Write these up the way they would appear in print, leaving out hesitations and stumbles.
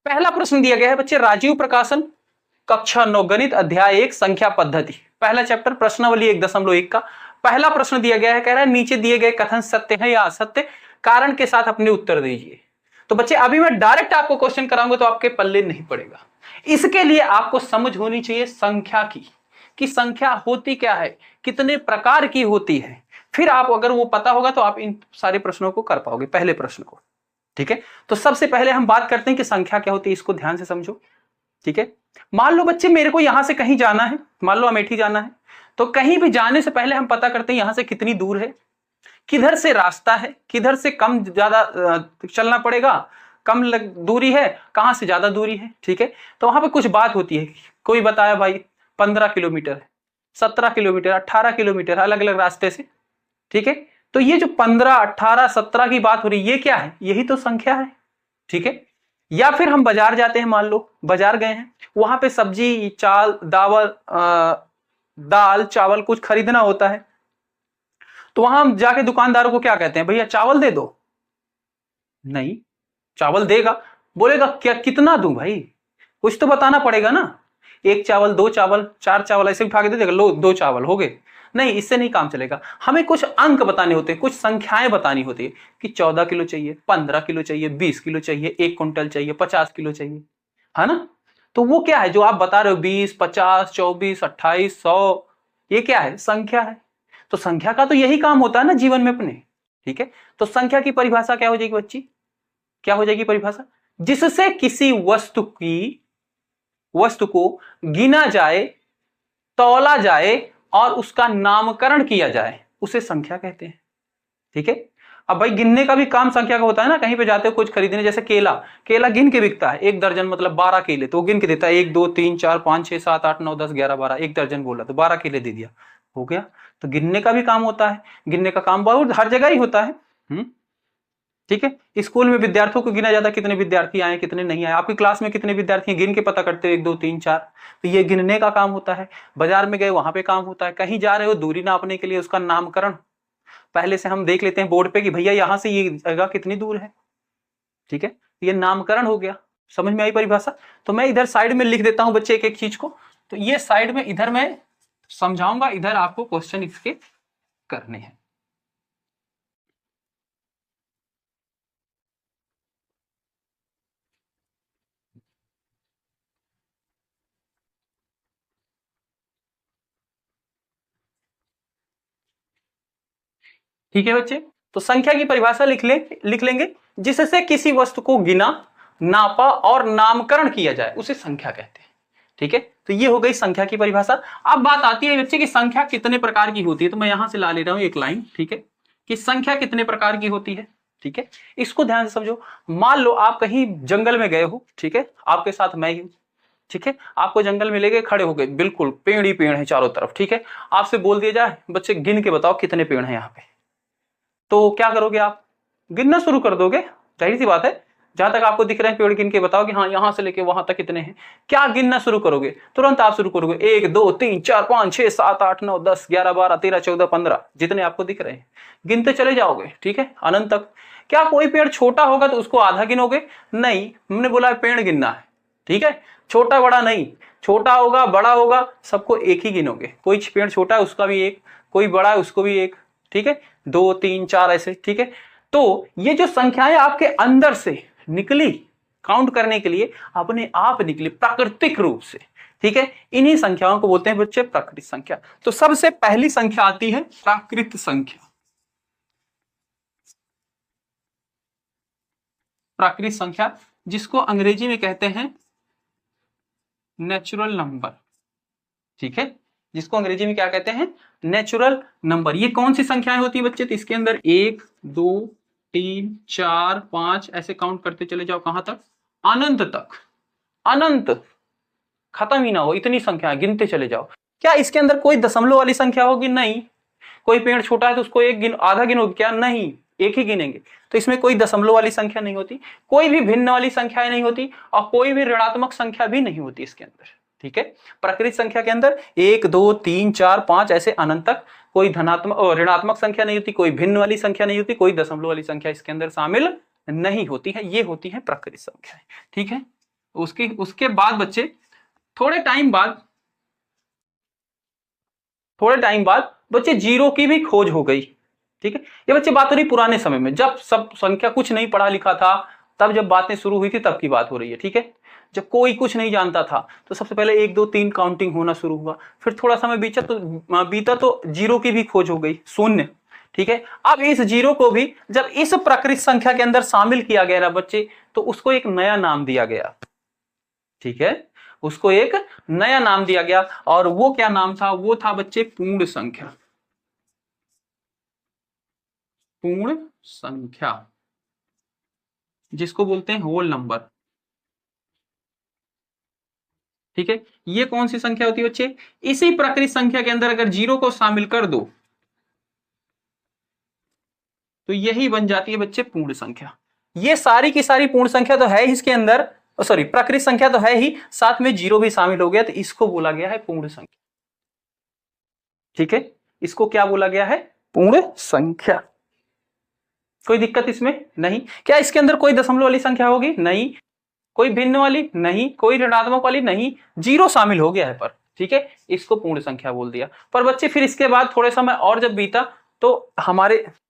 पहला प्रश्न दिया गया है बच्चे, राजीव प्रकाशन, कक्षा 9 गणित, अध्याय 1 संख्या पद्धति, पहला चैप्टर, प्रश्नावली 1.1 का पहला प्रश्न दिया गया है। कह रहा है नीचे दिए गए कथन सत्य है या असत्य, कारण के साथ अपने उत्तर दीजिए। तो बच्चे अभी मैं डायरेक्ट आपको क्वेश्चन कराऊंगा तो आपके पल्ले नहीं पड़ेगा। इसके लिए आपको समझ होनी चाहिए संख्या की, कि संख्या होती क्या है, कितने प्रकार की होती है। फिर आप अगर वो पता होगा तो आप इन सारे प्रश्नों को कर पाओगे, पहले प्रश्न को। ठीक है, तो सबसे पहले हम बात करते हैं कि संख्या क्या होती है, इसको ध्यान से समझो। ठीक है, मान लो बच्चे मेरे को यहां से कहीं जाना है, मान लो अमेठी जाना है, तो कहीं भी जाने से पहले हम पता करते हैं यहां से कितनी दूर है, किधर से रास्ता है, किधर से कम ज्यादा चलना पड़ेगा, कम दूरी है, कहां से ज्यादा दूरी है। ठीक है, तो वहां पे कुछ बात होती है, कोई बताया भाई 15 किलोमीटर है, 17 किलोमीटर, 18 किलोमीटर, अलग अलग रास्ते से। ठीक है, तो ये जो 15, 18, 17 की बात हो रही है, ये क्या है, यही तो संख्या है। ठीक है, या फिर हम बाजार जाते हैं, मान लो बाजार गए हैं, वहां पे सब्जी, दाल चावल कुछ खरीदना होता है, तो वहां हम जाके दुकानदारों को क्या कहते हैं, भैया चावल दे दो। नहीं, चावल देगा, बोलेगा क्या, कितना दूं भाई, कुछ तो बताना पड़ेगा ना, एक चावल, दो चावल, चार चावल ऐसे उठा के दे देगा, लो 2 चावल हो गए। नहीं, इससे नहीं काम चलेगा, हमें कुछ अंक बताने होते हैं, कुछ संख्याएं बतानी होती है कि 14 किलो चाहिए, 15 किलो चाहिए, 20 किलो चाहिए, 1 कुंटल चाहिए, 50 किलो चाहिए, है ना। तो वो क्या है जो आप बता रहे हो, 20, 50, 24, 28, 100, ये क्या है, संख्या है। तो संख्या का तो यही काम होता है ना जीवन में अपने। ठीक है, तो संख्या की परिभाषा क्या हो जाएगी बच्ची, क्या हो जाएगी परिभाषा, जिससे किसी वस्तु को गिना जाए, तौला जाए और उसका नामकरण किया जाए, उसे संख्या कहते हैं। ठीक है, अब भाई गिनने का भी काम संख्या का होता है ना, कहीं पे जाते हो कुछ खरीदने, जैसे केला, केला गिन के बिकता है, 1 दर्जन मतलब 12 केले, तो वो गिन के देता है, 1 2 3 4 5 6 7 8 9 10 11 12, 1 दर्जन बोला तो 12 केले दे दिया, हो गया। तो गिनने का भी काम होता है, गिनने का काम बहुत हर जगह ही होता है। ठीक है, स्कूल में विद्यार्थियों को गिना जाता है, कितने विद्यार्थी आए कितने नहीं आए, आपकी क्लास में कितने विद्यार्थी हैं गिन के पता करते हो, 1 2 3 4, तो ये गिनने का काम होता है। बाजार में गए वहां पे काम होता है, कहीं जा रहे हो दूरी नापने के लिए उसका नामकरण पहले से हम देख लेते हैं बोर्ड पे कि भैया यहां से ये जगह कितनी दूर है। ठीक है, ये नामकरण हो गया, समझ में आई परिभाषा। तो मैं इधर साइड में लिख देता हूं बच्चे एक एक चीज को, तो ये साइड में इधर मैं समझाऊंगा, इधर आपको क्वेश्चन इसके करने हैं। ठीक है बच्चे, तो संख्या की परिभाषा लिख लेंगे, जिससे किसी वस्तु को गिना, नापा और नामकरण किया जाए उसे संख्या कहते हैं। ठीक है, तो ये हो गई संख्या की परिभाषा। अब बात आती है बच्चे की संख्या कितने प्रकार की होती है, तो मैं यहां से ला ले रहा हूं एक लाइन। ठीक है, कि संख्या कितने प्रकार की होती है। ठीक है, इसको ध्यान से समझो। मान लो आप कहीं जंगल में गए हो, ठीक है, आपके साथ मैं ही हूं। ठीक है, आपको जंगल में ले गए, खड़े हो गए, बिल्कुल पेड़ ही पेड़ है चारों तरफ। ठीक है, आपसे बोल दिया जाए बच्चे गिन के बताओ कितने पेड़ हैं यहाँ पे, तो क्या करोगे आप, गिनना शुरू कर दोगे, जाहिर सी बात है। जहां तक आपको दिख रहे हैं पेड़ गिन के बताओ कि हाँ यहां से लेके वहां तक कितने हैं, क्या गिनना शुरू करोगे, तुरंत आप शुरू करोगे 1 2 3 4 5 6 7 8 9 10 11 12 13 14 15, जितने आपको दिख रहे हैं गिनते चले जाओगे। ठीक है, अनंत तक। क्या कोई पेड़ छोटा होगा तो उसको आधा गिनोगे, नहीं, हमने बोला पेड़ गिनना है। ठीक है, छोटा बड़ा नहीं, छोटा होगा बड़ा होगा सबको एक ही गिनोगे, कोई पेड़ छोटा है उसका भी एक, कोई बड़ा है उसको भी एक। ठीक है, 2 3 4 ऐसे। ठीक है, तो ये जो संख्याएं आपके अंदर से निकली काउंट करने के लिए अपने आप निकली प्राकृतिक रूप से। ठीक है, इन्हीं संख्याओं को बोलते हैं बच्चे प्राकृतिक संख्या। तो सबसे पहली संख्या आती है प्राकृत संख्या। प्राकृत संख्या जिसको अंग्रेजी में कहते हैं नेचुरल नंबर। ठीक है, जिसको अंग्रेजी में क्या कहते हैं, नेचुरल नंबर। ये कौन सी संख्याएं होती है बच्चे, तो इसके अंदर 1 2 3 4 5 ऐसे काउंट करते चले जाओ, कहां तक, अनंत तक, अनंत, खत्म ही ना हो, इतनी संख्या गिनते चले जाओ। क्या इसके अंदर कोई दशमलव वाली संख्या होगी, नहीं। कोई पेड़ छोटा है तो उसको आधा गिनोगे क्या, नहीं, एक ही गिनेंगे। तो इसमें कोई दशमलव वाली संख्या नहीं होती, कोई भी भिन्न वाली संख्या नहीं होती, और कोई भी ऋणात्मक संख्या भी नहीं होती इसके अंदर। ठीक है, प्राकृत संख्या के अंदर 1 2 3 4 5 ऐसे अनंत तक कोई धनात्मक और ऋणात्मक संख्या नहीं होती, कोई भिन्न वाली संख्या नहीं होती, कोई दशमलव वाली संख्या इसके अंदर शामिल नहीं होती है। ये होती है प्राकृत संख्याएं। ठीक है, उसके बाद बच्चे थोड़े टाइम बाद बच्चे जीरो की भी खोज हो गई। ठीक है, ये बच्चे बात हो रही पुराने समय में, जब सब संख्या कुछ नहीं पढ़ा लिखा था, तब जब बातें शुरू हुई थी तब की बात हो रही है। ठीक है, जब कोई कुछ नहीं जानता था तो सबसे पहले 1 2 3 काउंटिंग होना शुरू हुआ, फिर थोड़ा समय बीता तो जीरो की भी खोज हो गई, शून्य। ठीक है, अब इस जीरो को भी जब इस प्रकृत संख्या के अंदर शामिल किया गया ना बच्चे, तो उसको एक नया नाम दिया गया। ठीक है, उसको एक नया नाम दिया गया, और वो क्या नाम था? वो था बच्चे पूर्ण संख्या। पूर्ण संख्या जिसको बोलते हैं होल नंबर। ठीक है, ये कौन सी संख्या होती है बच्चे? इसी प्रकृत संख्या के अंदर अगर जीरो को शामिल कर दो तो यही बन जाती है बच्चे पूर्ण संख्या। ये सारी की सारी पूर्ण संख्या तो है ही इसके अंदर, सॉरी प्रकृत संख्या तो है ही, साथ में जीरो भी शामिल हो गया, तो इसको बोला गया है पूर्ण संख्या। ठीक है, इसको क्या बोला गया है? पूर्ण संख्या। कोई दिक्कत इसमें नहीं? क्या इसके अंदर कोई दशमलव वाली संख्या होगी? नहीं। कोई भिन्न वाली? नहीं। कोई ऋणात्मक वाली? नहीं। जीरो शामिल हो गया है पर। ठीक है, इसको पूर्ण संख्या बोल दिया। पर बच्चे फिर इसके बाद थोड़े समय और जब बीता तो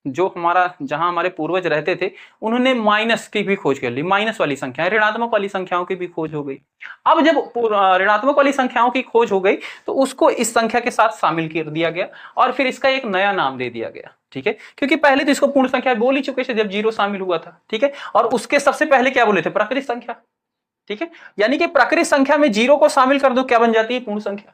जहां हमारे पूर्वज रहते थे, उन्होंने माइनस की भी खोज कर ली, माइनस वाली संख्या, ऋणात्मक वाली संख्याओं की भी खोज हो गई। अब जब ऋणात्मक वाली संख्याओं की खोज हो गई तो उसको इस संख्या के साथ शामिल कर दिया गया, और फिर इसका एक नया नाम दे दिया गया। ठीक है, क्योंकि पहले तो इसको पूर्ण संख्या बोल ही चुके थे जब जीरो शामिल हुआ था। ठीक है, और उसके सबसे पहले क्या बोले थे? प्रकृत संख्या। ठीक है, यानी कि प्रकृत संख्या में जीरो को शामिल कर दो, क्या बन जाती है? पूर्ण संख्या।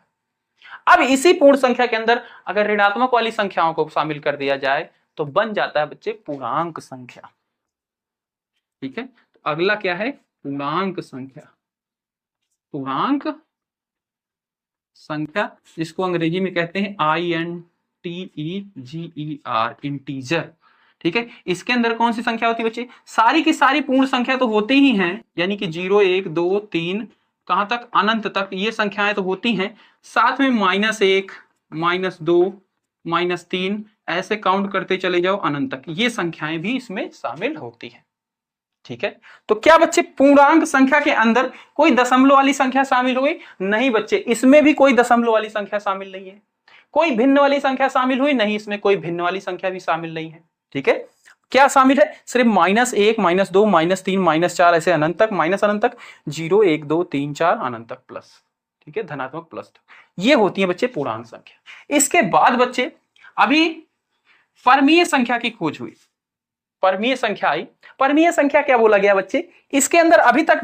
अब इसी पूर्ण संख्या के अंदर अगर ऋणात्मक वाली संख्याओं को शामिल कर दिया जाए तो बन जाता है बच्चे पूर्णांक संख्या। ठीक है, तो अगला क्या है? पूर्णांक संख्या। पूर्णांक संख्या जिसको अंग्रेजी में कहते हैं INTEGER, इंटीजर। ठीक है, इसके अंदर कौन सी संख्या होती है बच्चे? सारी की सारी पूर्ण संख्या तो होती ही हैं, यानी कि 0 1 2 3 कहां तक? अनंत तक ये संख्याएं तो होती हैं, साथ में -1 -2 -3 ऐसे काउंट करते चले जाओ अनंत तक, ये संख्याएं भी इसमें शामिल होती हैं। ठीक है, तो क्या बच्चे पूर्णांक संख्या के अंदर कोई दशमलव वाली संख्या शामिल हुई? नहीं बच्चे, इसमें भी कोई दशमलव वाली संख्या शामिल नहीं है। कोई भिन्न वाली संख्या शामिल हुई? नहीं, इसमें कोई भिन्न वाली संख्या भी शामिल नहीं है। ठीक है, क्या शामिल है? सिर्फ -1 -2 -3 -4 ऐसे अनंत तक, माइनस अनंत तक, 0 1 2 3 4 अनंत तक प्लस। ठीक है, धनात्मक प्लस तक, ये होती है बच्चे पूर्णांक संख्या। इसके बाद बच्चे अभी परमीय संख्या की खोज हुई, परमीय संख्या आई। परमीय संख्या क्या बोला गया बच्चे? इसके अंदर अभी तक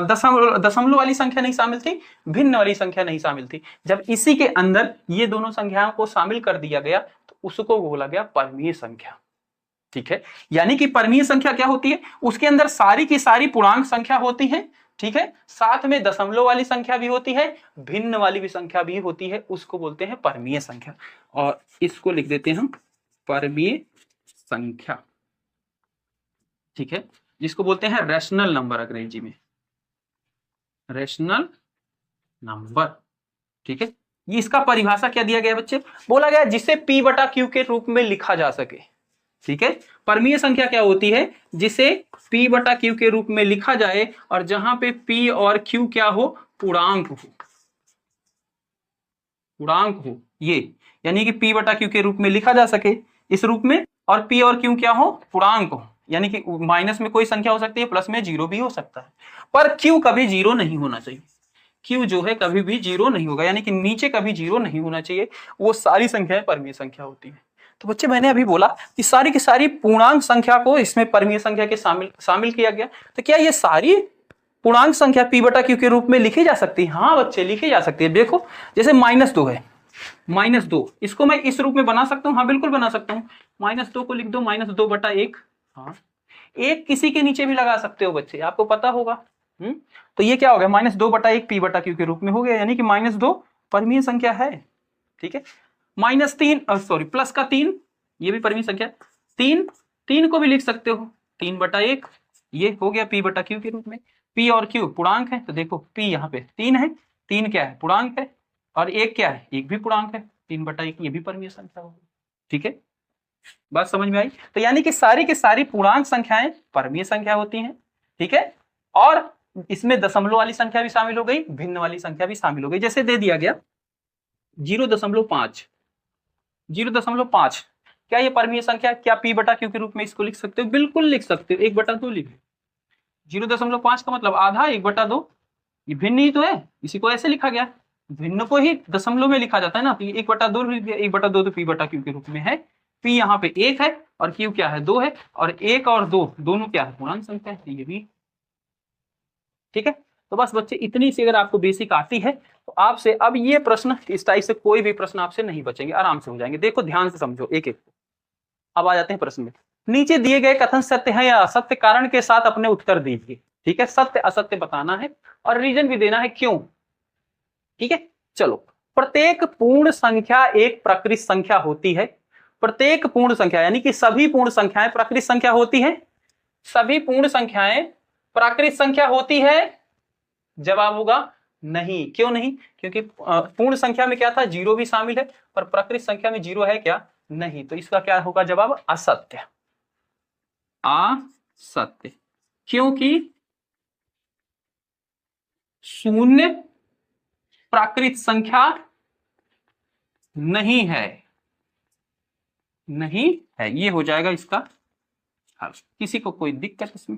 दशमलव वाली संख्या नहीं शामिल थी, भिन्न वाली संख्या नहीं शामिल थी। जब इसी के अंदर ये दोनों संख्याओं को शामिल कर दिया गया तो उसको बोला गया परमीय संख्या। ठीक है, यानी कि परमीय संख्या क्या होती है? उसके अंदर सारी की सारी पूर्णांक संख्या होती है। ठीक है, साथ में दशमलव वाली संख्या भी होती है, भिन्न वाली भी संख्या भी होती है, उसको बोलते हैं परमीय संख्या। और इसको लिख देते हैं हम परमीय संख्या। ठीक है, जिसको बोलते हैं रैशनल नंबर अंग्रेजी में, रैशनल नंबर। ठीक है, ये इसका परिभाषा क्या दिया गया बच्चे? बोला गया जिसे P बटा Q के रूप में लिखा जा सके। ठीक है, परमीय संख्या क्या होती है? जिसे P बटा Q के रूप में लिखा जाए और जहां पे P और Q क्या हो? पूर्णांक हो, पूर्णांक हो ये, यानी कि P बटा Q के रूप में लिखा जा सके इस रूप में, और P और Q क्या हो? पूर्णांक हो, यानी कि माइनस में कोई संख्या हो सकती है, प्लस में जीरो भी हो सकता है, पर Q कभी जीरो नहीं होना चाहिए। Q जो है कभी भी जीरो नहीं होगा, यानी कि नीचे कभी जीरो नहीं होना चाहिए। वो सारी संख्याएं परमीय संख्या होती है। तो बच्चे मैंने अभी बोला कि सारी की सारी पूर्णांक संख्या को इसमें परमीय संख्या के शामिल किया गया। तो क्या ये सारी पूर्णांक संख्या P बटा Q के रूप में लिखी जा सकती है? हाँ बच्चे, लिखी जा सकती है। देखो जैसे -2 है, -2 इसको मैं इस रूप में बना सकता हूँ। हाँ बिल्कुल बना सकता हूँ। -2 को लिख दो -2 बटा 1। हाँ, एक किसी के नीचे भी लगा सकते हो बच्चे, आपको पता होगा। तो ये क्या हो गया? -2 बटा 1 P बटा Q के रूप में हो गया, यानी कि -2 परमीय संख्या है। ठीक है, -3 सॉरी प्लस का 3, ये भी परमीय संख्या। 3 को भी लिख सकते हो 3 बटा 1, ये हो गया P बटा Q के रूप में। P और Q पूर्णांक है, तो देखो P यहाँ पे 3 है, 3 क्या है? पूर्णांक है, और 1 क्या है? 1 भी पूर्णांक है। 3 बटा 1 ये भी परमीय संख्या होगी। ठीक है, बात समझ में आई? तो यानी कि सारी की सारी पूर्णांक संख्याएं परमीय संख्या होती हैं। ठीक है, और इसमें दशमलव वाली संख्या भी शामिल हो गई, भिन्न वाली संख्या भी शामिल हो गई। जैसे दे दिया गया 0.5, 0.5, क्या ये परमीय संख्या? क्या p बटा q के रूप में इसको लिख सकते हो? बिल्कुल लिख सकते हो, 1/2 लिखो। 0.5 का मतलब आधा, 1/2, ये भिन्न ही तो है, इसी को ऐसे लिखा गया। भिन्न को ही दशमलव में लिखा जाता है ना, तो 1/2 लिख दिया, 1/2 तो p बटा q के रूप में है। p यहाँ पे 1 है और q क्या है? 2 है, और 1 और 2 दोनों क्या है? पूर्णांक संख्या है, ये भी ठीक है। तो बस बच्चे इतनी सी अगर आपको बेसिक आती है तो आपसे अब ये प्रश्न इस टाइप से कोई भी प्रश्न आपसे नहीं बचेंगे, आराम से हो जाएंगे। देखो ध्यान से समझो एक एक। अब आ जाते हैं प्रश्न में। नीचे दिए गए कथन सत्य है या असत्य, कारण के साथ अपने उत्तर दीजिए। ठीक है, सत्य असत्य बताना है और रीजन भी देना है क्यों। ठीक है, चलो। प्रत्येक पूर्ण संख्या एक प्राकृत संख्या होती है। प्रत्येक पूर्ण संख्या यानी कि सभी पूर्ण संख्याएं प्राकृत संख्या होती है। सभी पूर्ण संख्याएं प्राकृत संख्या होती है। जवाब होगा नहीं। क्यों नहीं? क्योंकि पूर्ण संख्या में क्या था? 0 भी शामिल है, पर प्राकृत संख्या में 0 है क्या? नहीं। तो इसका क्या होगा जवाब? असत्य। असत्य, क्योंकि शून्य प्राकृत संख्या नहीं है। नहीं है, ये हो जाएगा इसका हल। किसी को कोई दिक्कत इसमें?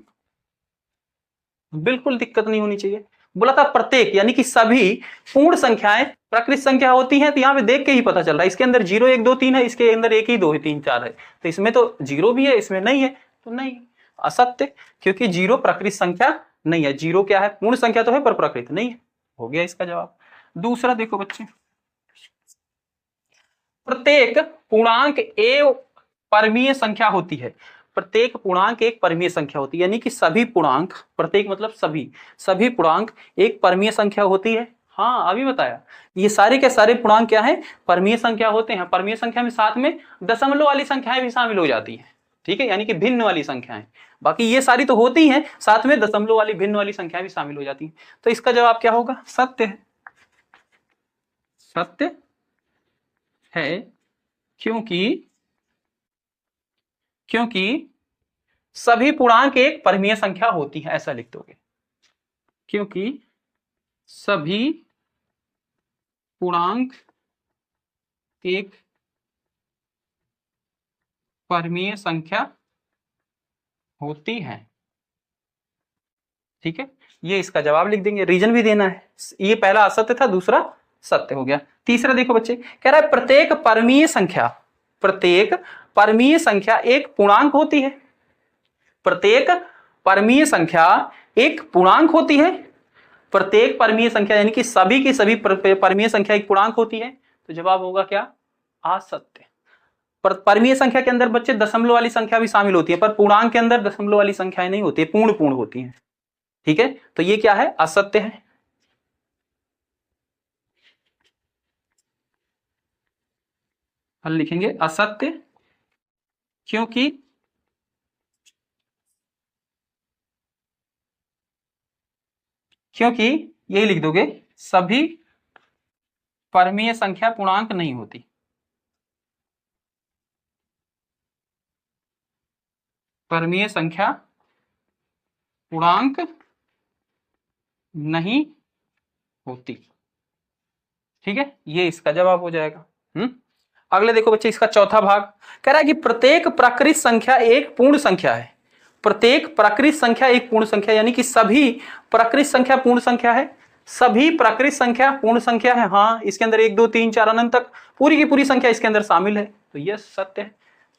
बिल्कुल दिक्कत नहीं होनी चाहिए। बोला था प्रत्येक यानी कि सभी पूर्ण संख्याएं प्राकृत संख्या होती हैं। तो यहाँ पे देख के ही पता चल रहा है, इसके अंदर 0 1 2 3 है, इसके अंदर 1 ही 2 है 3 4 है, तो इसमें तो 0 भी है, इसमें नहीं है, तो नहीं, असत्य। क्योंकि 0 प्राकृत संख्या नहीं है। 0 क्या है? पूर्ण संख्या तो है पर प्राकृत नहीं है। हो गया इसका जवाब। दूसरा देखो बच्चे, प्रत्येक पूर्णांक एक परमीय संख्या होती है। प्रत्येक पूर्णांक एक परमीय संख्या होती है, यानी कि सभी पूर्णांक, प्रत्येक मतलब सभी, सभी पूर्णांक एक परमीय संख्या होती है। हाँ, अभी बताया, ये सारे के सारे पूर्णांक क्या है? परमीय संख्या होते हैं। परमीय संख्या में साथ में दशमलव वाली संख्याएं भी शामिल हो जाती हैं। ठीक है, यानी कि भिन्न वाली संख्याएं, बाकी ये सारी तो होती हैं, साथ में दशमलव वाली भिन्न वाली संख्याएं भी शामिल हो जाती हैं। तो इसका जवाब क्या होगा? सत्य है। सत्य है, क्योंकि सभी पूर्णांक एक परमीय संख्या होती है, ऐसा लिख दोगे। क्योंकि सभी पूर्णांक एक परमीय संख्या होती है। ठीक है, ये इसका जवाब लिख देंगे, रीजन भी देना है। ये पहला असत्य था, दूसरा सत्य हो गया। तीसरा देखो बच्चे, कह रहा है प्रत्येक परमीय संख्या, प्रत्येक परमीय संख्या एक पूर्णांक होती है। प्रत्येक परमीय संख्या एक पूर्णांक होती है। प्रत्येक परमीय संख्या यानी कि सभी की सभी परमीय संख्या एक पूर्णांक होती है। तो जवाब होगा क्या? असत्य। परमीय संख्या के अंदर बच्चे दशमलव वाली संख्या भी शामिल होती है, पर पूर्णांक के अंदर दशमलव वाली संख्याएं नहीं होती, पूर्ण पूर्ण होती हैं। ठीक है, तो ये क्या है? असत्य है। हल लिखेंगे असत्य, क्योंकि यही लिख दोगे, सभी परमीय संख्या पूर्णांक नहीं होती। परमीय संख्या पूर्णांक नहीं होती। ठीक है, ये इसका जवाब हो जाएगा। अगले देखो बच्चे, इसका चौथा भाग कह रहा है कि प्रत्येक प्राकृत संख्या एक पूर्ण संख्या है। प्रत्येक प्राकृत संख्या एक पूर्ण संख्या, यानी कि सभी प्राकृत संख्या पूर्ण संख्या है। सभी प्राकृत संख्या पूर्ण संख्या है। हाँ, इसके अंदर 1 2 3 4 अनंत तक पूरी की पूरी संख्या इसके अंदर शामिल है, तो यह सत्य है।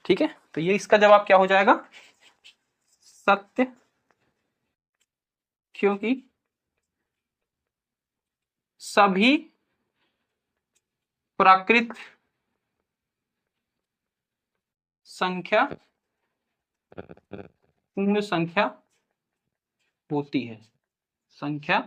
ठीक है, तो ये इसका जवाब क्या हो जाएगा? सत्य, क्योंकि सभी प्राकृत संख्या पूर्ण संख्या होती है। संख्या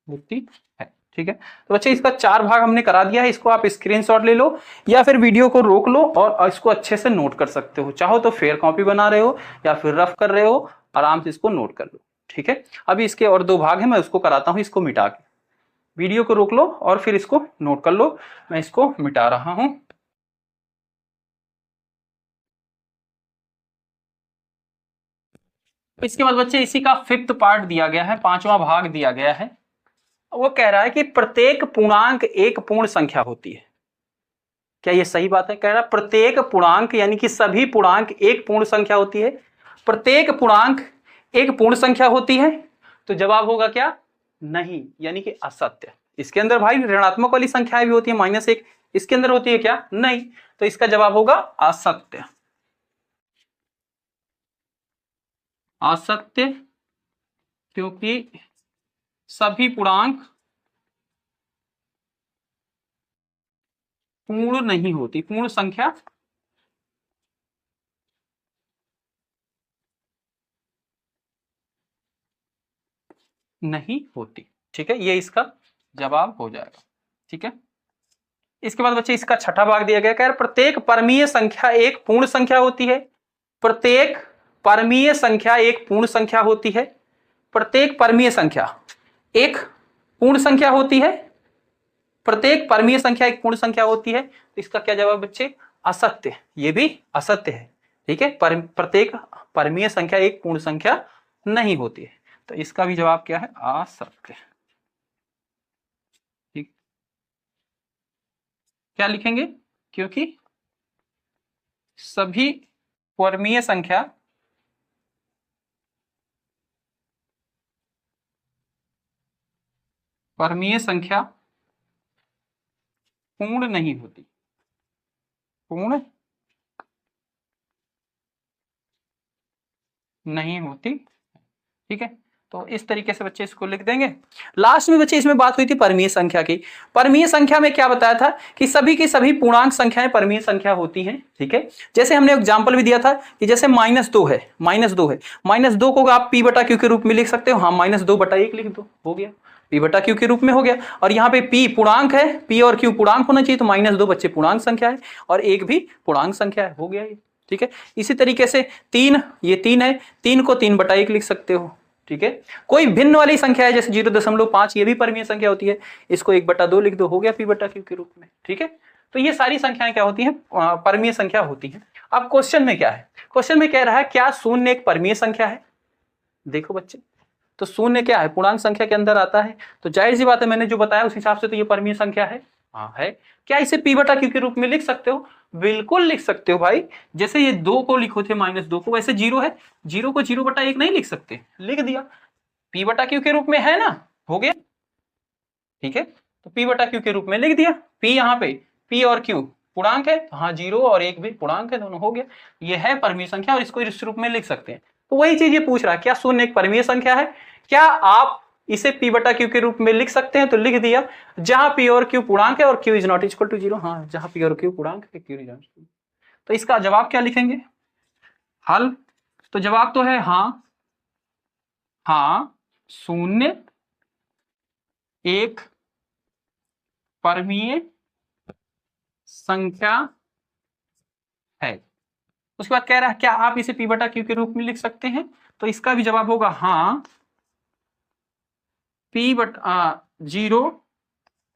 होती है। ठीक है, तो बच्चे इसका 4 भाग हमने करा दिया है। इसको आप स्क्रीनशॉट ले लो या फिर वीडियो को रोक लो और इसको अच्छे से नोट कर सकते हो। चाहो तो फेयर कॉपी बना रहे हो या फिर रफ कर रहे हो, आराम से इसको नोट कर लो। ठीक है, अभी इसके और 2 भाग हैं, मैं उसको कराता हूं। इसको मिटा के वीडियो को रोक लो और फिर इसको नोट कर लो। मैं इसको मिटा रहा हूं। इसके बाद बच्चे इसी का 5th पार्ट दिया गया है, 5वां भाग दिया गया है। वो कह रहा है कि प्रत्येक पूर्णांक एक पूर्ण संख्या होती है। क्या ये सही बात है? कह रहा है प्रत्येक पूर्णांक यानी कि सभी पूर्णांक एक पूर्ण संख्या होती है। प्रत्येक पूर्णांक एक पूर्ण संख्या होती है। तो जवाब होगा क्या? नहीं, यानी कि असत्य। इसके अंदर भाई ऋणात्मक वाली संख्याएं भी होती है, -1, इसके अंदर होती है क्या? नहीं। तो इसका जवाब होगा असत्य। असत्य क्योंकि सभी पूर्णांक पूर्ण नहीं होती, पूर्ण संख्या नहीं होती। ठीक है, ये इसका जवाब हो जाएगा। ठीक है, इसके बाद बच्चे इसका 6ठा भाग दिया गया। कह रहे प्रत्येक परमीय संख्या एक पूर्ण संख्या होती है। प्रत्येक परमीय संख्या एक पूर्ण संख्या होती है। प्रत्येक परमीय संख्या एक पूर्ण संख्या होती है। प्रत्येक परमीय संख्या एक पूर्ण संख्या होती है। तो इसका क्या जवाब बच्चे? असत्य। ये भी असत्य है। ठीक है, प्रत्येक परमीय संख्या एक पूर्ण संख्या नहीं होती है। तो इसका भी जवाब क्या है? असत्य। ठीक, क्या लिखेंगे? क्योंकि सभी परमीय संख्या पूर्ण नहीं होती, पूर्ण नहीं होती। ठीक है, तो इस तरीके से बच्चे इसको लिख देंगे। लास्ट में बच्चे इसमें बात हुई थी परमीय संख्या की। परमीय संख्या में क्या बताया था कि सभी की सभी पूर्णांक संख्याएं परमीय संख्या होती हैं। ठीक है, जैसे हमने एग्जांपल भी दिया था कि जैसे -2 है, -2 को आप p/q के रूप में लिख सकते हो। हाँ, -2/1 लिख दो, हो गया, p/q के रूप में हो गया। और यहाँ पे p पूर्णांक है, p और q पूर्णांक होना चाहिए, तो -2 बच्चे पूर्णांक संख्या है और 1 भी पूर्णांक संख्या है, हो गया ये। ठीक है, इसी तरीके से 3, ये 3 है, 3 को 3/1 लिख सकते हो। ठीक है, कोई भिन्न वाली संख्या है जैसे 0.5, ये भी परमीय संख्या होती है, इसको 1/2 लिख दो, हो गया p/q के रूप में। ठीक है, तो ये सारी संख्याएं क्या होती हैं? परमीय संख्या होती हैं। अब क्वेश्चन में क्या है? क्वेश्चन में कह रहा है क्या शून्य एक परमीय संख्या है? देखो बच्चे, तो शून्य क्या है? पूर्णांक संख्या के अंदर आता है, तो जाहिर सी बात है मैंने जो बताया उस हिसाब से तो ये परमीय संख्या है। हाँ है। क्या इसे p/q के रूप में लिख सकते हो? बिल्कुल लिख सकते हो भाई। जैसे ये 2 को लिखो थे -2 को, वैसे 0 है, 0 को 0/1 नहीं लिख सकते, लिख दिया, p/q के रूप में है ना, हो गया। ठीक है, तो p/q के रूप में लिख दिया। p यहाँ पे p और q पूर्णांक है, हाँ 0 और 1 भी पूर्णांक है, दोनों हो गया। ये है परमीय संख्या और इसको इस रूप में लिख सकते हैं। तो वही चीज ये पूछ रहा है, क्या शून्य एक परमीय संख्या है? क्या आप इसे p/q के रूप में लिख सकते हैं? तो लिख दिया। जहां p और q पूर्णांक है और q is not equal to 0, हाँ जहां p और q पूर्णांक है, q इज नॉट। तो इसका जवाब क्या लिखेंगे? हल। तो जवाब तो है हाँ, हाँ शून्य एक परमीय संख्या है। उसके बाद कह रहा है क्या आप इसे p/q के रूप में लिख सकते हैं? तो इसका भी जवाब होगा हाँ, p/0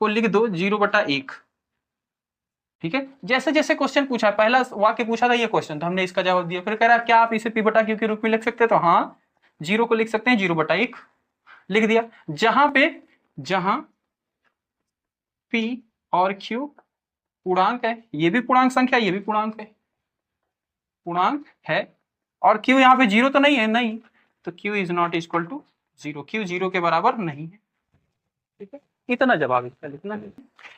को लिख दो 0/1। ठीक है, जैसे जैसे क्वेश्चन पूछा, पहला वाक्य पूछा था ये क्वेश्चन, तो हमने इसका जवाब दिया। फिर कह रहा है क्या आप इसे p/q के रूप में लिख सकते हैं? तो हाँ, 0 को लिख सकते हैं 0/1, लिख दिया। जहां p और q पूर्णांक है, ये भी पूर्णांक संख्या, ये भी पूर्णांक है, और q यहाँ पे 0 तो नहीं है, नहीं, तो q is not equal to 0, q 0 के बराबर नहीं है। ठीक है, इतना जवाब इसका लिखना है।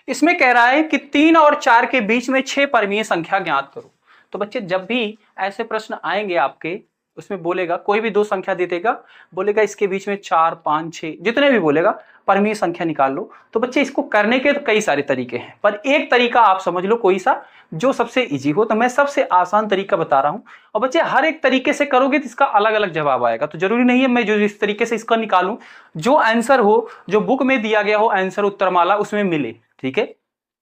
इसमें कह रहा है कि 3 और 4 के बीच में 6 परमीय संख्या ज्ञात करो। तो बच्चे जब भी ऐसे प्रश्न आएंगे आपके, उसमें बोलेगा कोई भी 2 संख्या दे देगा, बोलेगा इसके बीच में 4, 5, 6 जितने भी बोलेगा परमीय संख्या निकाल लो। तो बच्चे इसको करने के तो कई सारे तरीके हैं, पर एक तरीका आप समझ लो कोई सा जो सबसे इजी हो। तो मैं सबसे आसान तरीका बता रहा हूं, और बच्चे हर एक तरीके से करोगे तो इसका अलग अलग जवाब आएगा। तो जरूरी नहीं है मैं जो इस तरीके से इसका निकालूं, जो आंसर हो, जो बुक में दिया गया हो आंसर उत्तरमाला उसमें मिले। ठीक है,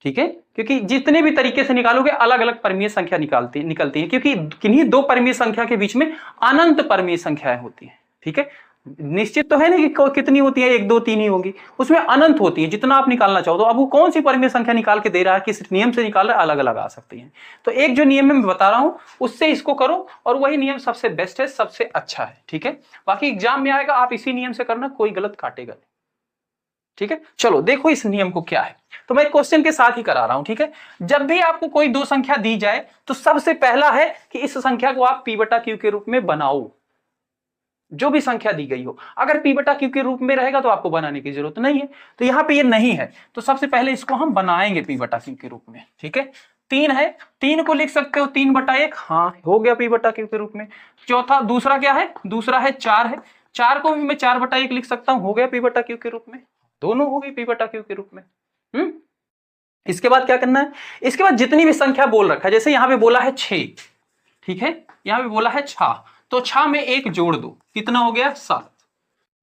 ठीक है, क्योंकि जितने भी तरीके से निकालोगे अलग अलग परमीय संख्या निकलती है, क्योंकि किन्हीं 2 परमीय संख्या के बीच में अनंत परमीय संख्याएं होती हैं। ठीक है, निश्चित तो है नहीं कि कितनी होती है, 1 2 3 ही होंगी, उसमें अनंत होती है, जितना आप निकालना चाहो। तो अब वो कौन सी परिमेय संख्या निकाल के दे रहा है, किस नियम से निकाल रहा है, अलग अलग आ सकती है। तो एक जो नियम मैं बता रहा हूं उससे इसको करो, और वही नियम सबसे बेस्ट है, सबसे अच्छा है, ठीक है। बाकी एग्जाम में आएगा, आप इसी नियम से करना, कोई गलत काटेगा नहीं, ठीक है। चलो देखो इस नियम को क्या है, तो मैं क्वेश्चन के साथ ही करा रहा हूं, ठीक है। जब भी आपको कोई दो संख्या दी जाए तो सबसे पहला है कि इस संख्या को आप p/q के रूप में बनाओ, जो भी संख्या दी गई हो। अगर p/q के रूप में रहेगा तो आपको बनाने की जरूरत नहीं है, तो यहां पे ये नहीं है, तो सबसे पहले इसको हम बनाएंगे p/q के रूप में, ठीक है। 3 है, 3 को लिख सकते हो 3/1, हाँ हो गया p/q के रूप में। चौथा, दूसरा क्या है, दूसरा है 4 है, 4 को भी मैं 4/1 लिख सकता हूं, हो गया p/q के रूप में, दोनों हो गई p/q के रूप में। इसके बाद क्या करना है, इसके बाद जितनी भी संख्या बोल रखा है, जैसे यहां पे बोला है 6, ठीक है, यहां पे बोला है 6, तो 6 में 1 जोड़ दो, कितना हो गया 7,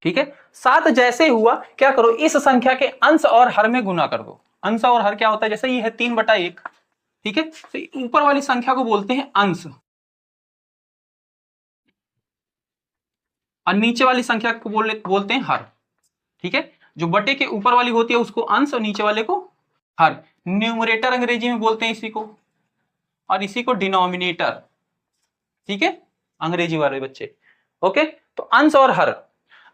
ठीक है। 7 जैसे हुआ, क्या करो, इस संख्या के अंश और हर में गुना कर दो। अंश और हर क्या होता है, जैसे ये है 3/1, ठीक है, तो ऊपर वाली संख्या को बोलते हैं अंश, और नीचे वाली संख्या को बोलते हैं हर, ठीक है। जो बटे के ऊपर वाली होती है उसको अंश और नीचे वाले को हर। न्यूमरेटर अंग्रेजी में बोलते हैं इसी को, और इसी को डिनोमिनेटर, ठीक है, अंग्रेजी वाले बच्चे, ओके। तो अंश और हर,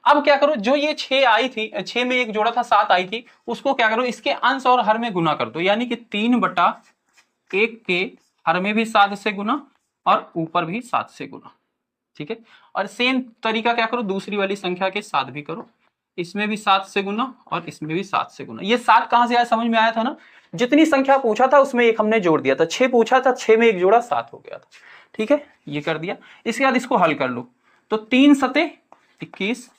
अब क्या करो, जो ये 6 आई थी, 6 में 1 जोड़ा था 7 आई थी, उसको क्या करो, इसके अंश और हर में गुना कर दो, यानी कि 3/1 के हर में भी 7 से गुना और ऊपर भी 7 से गुना, ठीक है। और सेम तरीका क्या करो, दूसरी वाली संख्या के साथ भी करो, इसमें भी 7 से गुना और इसमें भी 7 से गुना। ये 7 कहां से आया, समझ में आया था ना, जितनी संख्या पूछा था उसमें एक हमने जोड़ दिया था, 6 पूछा था, 6 में 1 जोड़ा 7 हो गया था, ठीक है, ये कर दिया। इसके बाद इसको हल कर लो, तो 3 सते 21,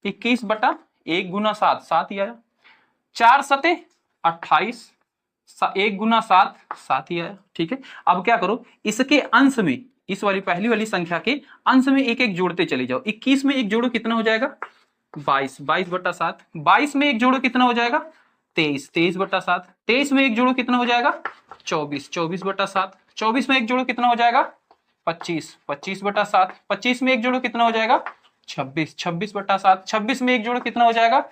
21/1 गुना 7, 7 ही आया। 4 सते 28, 1 गुना 7, 7 ही आया, ठीक है। अब क्या करो, इसके अंश में, इस वाली पहली वाली संख्या के अंश में 1 1 जोड़ते चले जाओ। 21 में 1 जोड़ो, कितना हो जाएगा 22, 22/7, 22 में 1 जोड़ो, कितना हो जाएगा 23, 23/7, 23 में 1 जोड़ो, कितना हो जाएगा 24, 24/7, 24 में 1 जोड़ो, कितना हो जाएगा 25, 25/7, 25 में 1 जोड़ो, कितना हो जाएगा 26, 26/7, 26 में 1 जोड़ो, कितना हो जाएगा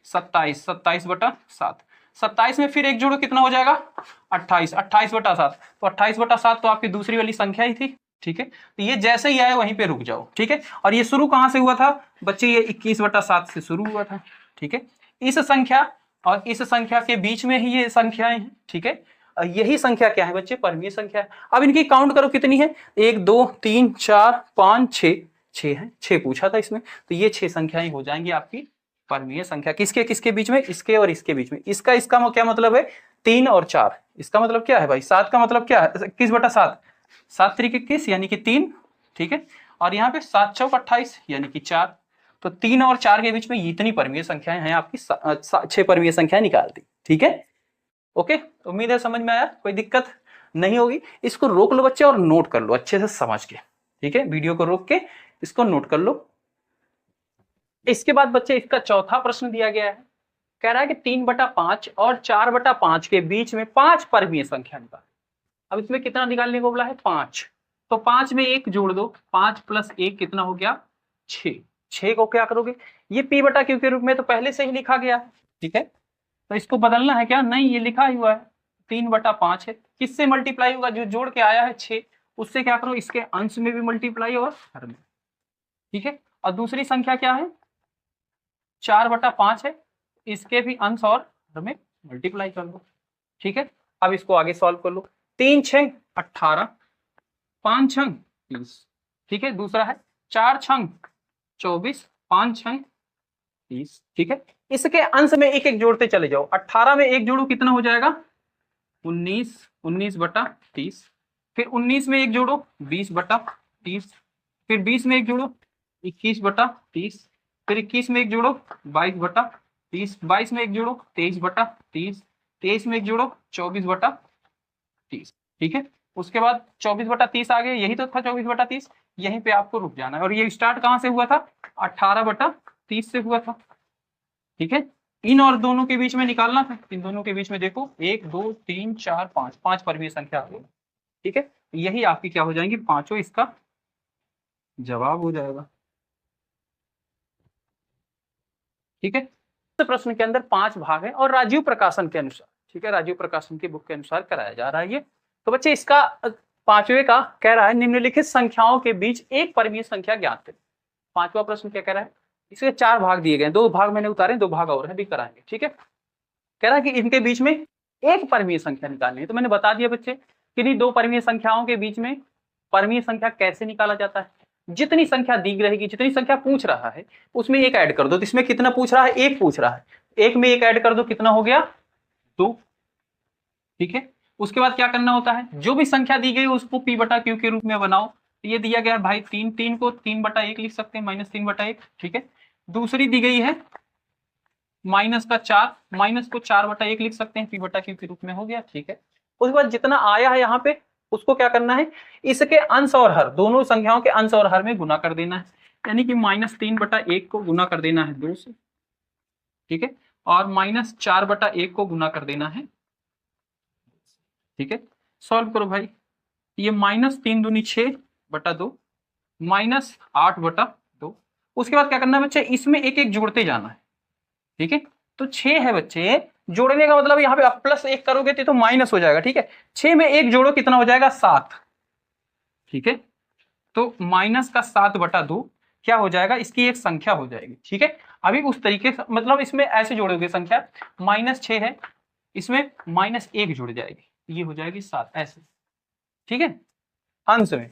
27, 27/7, 27 में फिर 1 जोड़ो, कितना हो जाएगा 28, 28/7, तो 28/7 तो आपकी दूसरी वाली संख्या ही थी, ठीक है। तो ये जैसे ही आया वहीं पे रुक जाओ, ठीक है। और ये शुरू कहां से हुआ था बच्चे, ये 21/7 से शुरू हुआ था, ठीक है। इस संख्या और इस संख्या के बीच में ही ये संख्याएं हैं, ठीक है। यही संख्या क्या है बच्चे, परमीय संख्या है। अब इनकी काउंट करो कितनी है, 1 2 3 4 5 6, 6 है, 6 पूछा था इसमें, तो ये 6 संख्याएं हो जाएंगी आपकी परमीय संख्या। किसके किसके बीच में, इसके और इसके बीच में। इसका क्या मतलब है, 3 और 4, इसका मतलब क्या है भाई, 7 का मतलब क्या है, 21/7, 7 3 21 यानी कि 3, ठीक है। और यहाँ पे 7 चौक 28 यानी कि 4, तो 3 और 4 के बीच में इतनी परमीय संख्याएं हैं आपकी, 6 परमीय संख्याएं निकाल दी, ठीक है। ओके, उम्मीद है समझ में आया, कोई दिक्कत नहीं होगी। इसको रोक लो बच्चे और नोट कर लो अच्छे से समझ के, ठीक है, वीडियो को रोक के इसको नोट कर लो। इसके बाद बच्चे इसका चौथा प्रश्न दिया गया है, कह रहा है कि 3/5 और 4/5 के बीच में 5 परमीय संख्या निकाल। अब इसमें कितना निकालने को बोला है 5, तो 5 में 1 जोड़ दो, 5 + 1 कितना हो गया 6, 6 को क्या करोगे, ये p/q के रूप में तो पहले से ही लिखा गया है, ठीक है। तो इसको बदलना है क्या, नहीं, ये लिखा हुआ है 3/5 है, किससे मल्टीप्लाई होगा, जो जोड़ के आया है 6, उससे क्या करो, इसके अंश में भी मल्टीप्लाई और हर में, ठीक है। और दूसरी संख्या क्या है 4/5 है, इसके भी अंश और हर में मल्टीप्लाई कर दो, ठीक है। अब इसको आगे सॉल्व कर लो, 3 6 18, 5 6 30, ठीक है। दूसरा है 4 6 24, 5 6 30, ठीक है। इसके अंश में 1 1 जोड़ते चले जाओ, 18 में 1 जोड़ो, कितना हो जाएगा 19, 19/30, फिर 19 में 1 जोड़ो 20/30, फिर 20 में 1 जोड़ो 21/30, फिर 21 में 1 जोड़ो 22/30, 22 में 1 जोड़ो 23/30, 23 में 1 जोड़ो 24/30, ठीक है। उसके बाद 24/30 आ गए, यही तो था 24/30, यहीं पे आपको रुक जाना है। और ये स्टार्ट कहां से हुआ था 18/30 से हुआ था, ठीक है। इन और दोनों के बीच में निकालना था, इन दोनों के बीच में देखो 1 2 3 4 5, 5 परमीय संख्या आ गई, ठीक है। यही आपकी क्या हो जाएंगी, पांचों इसका जवाब हो जाएगा। ठीक है। तो प्रश्न के अंदर 5 भाग है और राजीव प्रकाशन के अनुसार, ठीक है, राजीव प्रकाशन की बुक के अनुसार कराया जा रहा है ये। तो बच्चे इसका 5वें का कह रहा है निम्नलिखित संख्याओं के बीच एक परिमेय संख्या ज्ञात करें। 5वां प्रश्न क्या कह रहा है, इसके 4 भाग दिए गए, 2 भाग मैंने उतारे, 2 भाग और है भी कराएंगे। ठीक है, कह रहा है कि इनके बीच में एक परिमेय संख्या निकालनी है। तो मैंने बता दिया बच्चे कि 2 परिमेय संख्याओं के बीच में परिमेय संख्या कैसे निकाला जाता है। जितनी संख्या दी रहेगी, जितनी संख्या पूछ रहा है उसमें एक ऐड कर दो। तो इसमें कितना पूछ रहा है, एक पूछ रहा है, एक में एक ऐड कर दो, कितना हो गया 2। ठीक है, उसके बाद क्या करना होता है, जो भी संख्या दी गई उसको p बटा q के रूप में बनाओ। तो ये दिया गया है भाई 3, 3 को 3 बटा 1 लिख सकते हैं, -3 बटा 1। ठीक है, दूसरी दी गई है माइनस का 4, माइनस को 4 बटा 1 लिख सकते हैं, p बटा q के रूप में हो गया। ठीक है, उसके बाद जितना आया है यहाँ पे उसको क्या करना है, इसके अंश और हर, दोनों संख्याओं के अंश और हर में गुना कर देना है। यानी कि -3 बटा 1 को गुना कर देना है 2 से। ठीक है, और -4 बटा 1 को गुना कर देना है। ठीक है, सॉल्व करो भाई, ये -3 दूनी 6 बटा 2, -8 बटा 2। उसके बाद क्या करना है बच्चे, इसमें एक एक जोड़ते जाना है। ठीक है, तो 6 है बच्चे, जोड़ने का मतलब यहाँ पे आप +1 करोगे तो माइनस हो जाएगा। ठीक है, 6 में 1 जोड़ो, कितना हो जाएगा 7। ठीक है, तो -7 बटा 2 क्या हो जाएगा, इसकी एक संख्या हो जाएगी। ठीक है, अभी उस तरीके से मतलब इसमें ऐसे जोड़ोगे संख्या, -6 है, इसमें -1 जुड़ जाएगी, ये हो जाएगी 7 ऐसे। ठीक है, अंश में।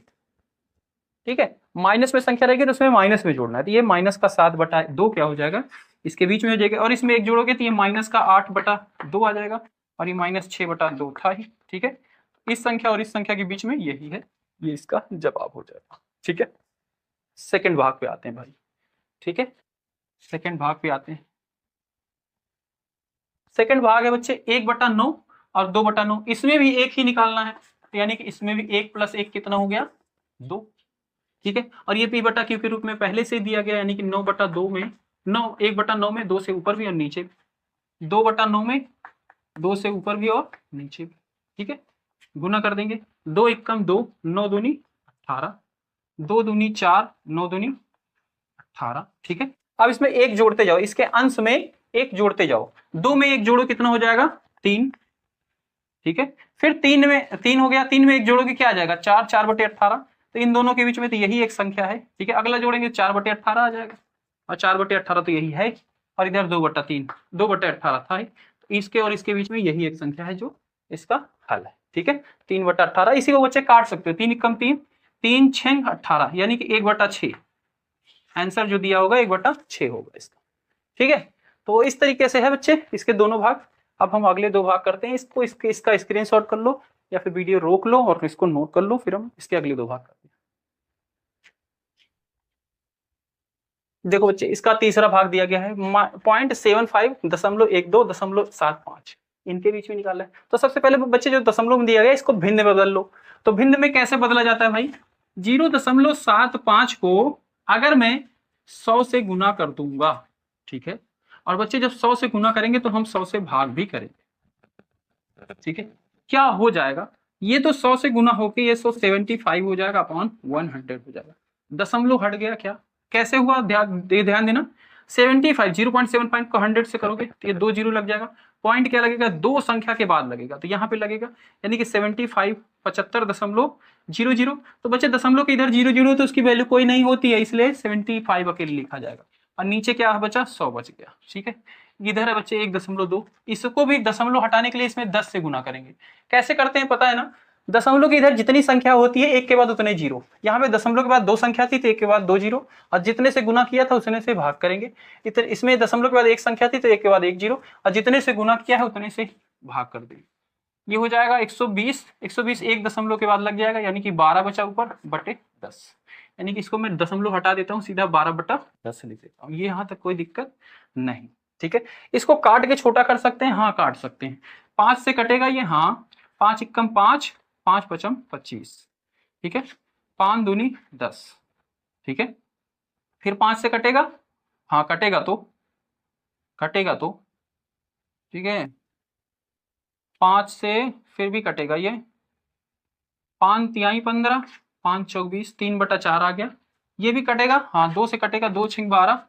ठीक है, माइनस में संख्या रहेगी तो उसमें माइनस में जोड़ना है। तो ये -7 बटा 2 क्या हो जाएगा, इसके बीच में हो जाएगा, और इसमें एक जोड़ोगे तो ये -8 बटा 2 आ जाएगा, और ये -6 बटा 2 था ही। ठीक है, इस संख्या और इस संख्या के बीच में यही है, ये इसका जवाब हो जाएगा। ठीक है, सेकंड भाग पे आते हैं भाई। ठीक है, सेकंड भाग पे आते हैं। सेकंड भाग है बच्चे 1/9 और 2/9, इसमें भी एक ही निकालना है। यानी कि इसमें भी 1 + 1 कितना हो गया 2। ठीक है, और ये p बटा q के रूप में पहले से दिया गया, यानी कि 9/2 में 1/9 में 2 से ऊपर भी और नीचे भी, 2/9 में 2 से ऊपर भी और नीचे भी। ठीक है, गुना कर देंगे, 2 × 2, 9 दूनी 18, 2 दूनी 4, 9 दूनी 18। ठीक है, अब इसमें एक जोड़ते जाओ, इसके अंश में एक जोड़ते जाओ, 2 में एक जोड़ो, कितना हो जाएगा 3। ठीक है, फिर 3 में 3 हो गया, 3 में एक जोड़ोगे क्या आ जाएगा 4, 4/18। तो इन दोनों के बीच में तो यही एक संख्या है। ठीक है, अगला जोड़ेंगे 4/18 आ जाएगा, और 4/18 तो यही है, और इधर 2/3, 2/18 था ही, तो इसके और इसके बीच में यही एक संख्या है जो इसका हल है। ठीक है, 3/18, इसी को बच्चे काट सकते हो, 3 × 3, 3 × 6 18, यानी कि 1/6 आंसर जो दिया होगा 1/6 होगा इसका। ठीक है, तो इस तरीके से है बच्चे इसके दोनों भाग। अब हम अगले 2 भाग करते हैं, इसका स्क्रीनशॉट कर लो या फिर वीडियो रोक लो और इसको नोट कर लो, फिर हम इसके अगले 2 भाग करते हैं। देखो बच्चे, इसका तीसरा भाग दिया गया है 0.75, 0.12, 0.75, इनके बीच में निकालना है। तो सबसे पहले बच्चे जो दशमलव में दिया गया इसको भिन्न में बदल लो। तो भिन्न में कैसे बदला जाता है भाई, 0.75 को अगर मैं 100 से गुना कर दूंगा, ठीक है, और बच्चे जब 100 से गुना करेंगे तो हम 100 से भाग भी करेंगे। ठीक है, क्या हो जाएगा, ये तो 100 से गुना होके ये 175 हो जाएगा अपॉन 100 हो जाएगा। दशमलव हट गया, क्या कैसे हुआ, ध्यान देना, 75 0.75 को 100 से करोगे तो ये 2 जीरो लग जाएगा। पॉइंट क्या लगेगा, 2 संख्या के बाद लगेगा, तो यहाँ पे लगेगा, यानी कि 75 75.00। तो बच्चे दशमलव के इधर 00 तो उसकी वैल्यू कोई नहीं होती है, इसलिए 75 अकेले लिखा जाएगा, और नीचे क्या है बचा 100 बच गया। ठीक है, इधर है बच्चे 1.2, इसको भी दशमलव हटाने के लिए इसमें 10 से गुना करेंगे। कैसे करते हैं पता है ना, दशमलव की इधर जितनी संख्या होती है एक के बाद उतने जीरो, यहाँ पे दशमलव के बाद 2 संख्या थी तो एक के बाद 2 जीरो, और जितने से गुना किया था उतने से भाग करेंगे। इसमें दशमलव के बाद 1 संख्या थी तो एक के बाद 1 जीरो, और जितने से गुना किया है उतने से भाग कर देंगे। ये हो जाएगा 120, 120 1 दशमलव के बाद लग जाएगा, यानी कि 12 बचा ऊपर बटे 10, यानी कि इसको मैं दशमलव हटा देता हूँ, सीधा 12/10 लिख देता हूँ, ये यहाँ तक कोई दिक्कत नहीं। ठीक है, इसको काट के छोटा कर सकते हैं, हाँ काट सकते हैं, 5 से कटेगा ये, हाँ 5 × 5, 5 × 5 = 25। ठीक है, 5 दूनी 10। ठीक है, फिर 5 से कटेगा, हाँ कटेगा तो ठीक है, 5 से फिर भी कटेगा ये, 5 × 3 = 15, 5 × 4 = 20, 3/4 आ गया, ये भी कटेगा, हाँ 2 से कटेगा, 2 × 6 = 12,